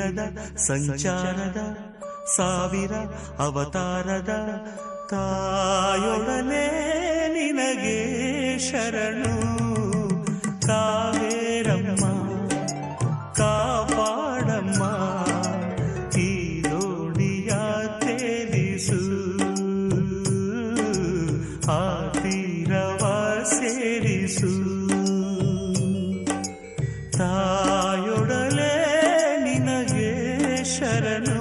ದಿನದ ಸಂಚಾರದ ಸಾವಿರ ಅವತಾರದ ತಾಯೊಡನೆ ನಿನಗೆ ಶರಣು. ಕಾವೇರಮ್ಮ ಕಾಪಾಡಮ್ಮ, ಈ ದೋಣಿಯ ತೇಲಿಸು, ಆ ತೀರವ ಸೇರಿಸು. ತಾಯೊಡಲೆ ನಿನಗೆ ಶರಣು.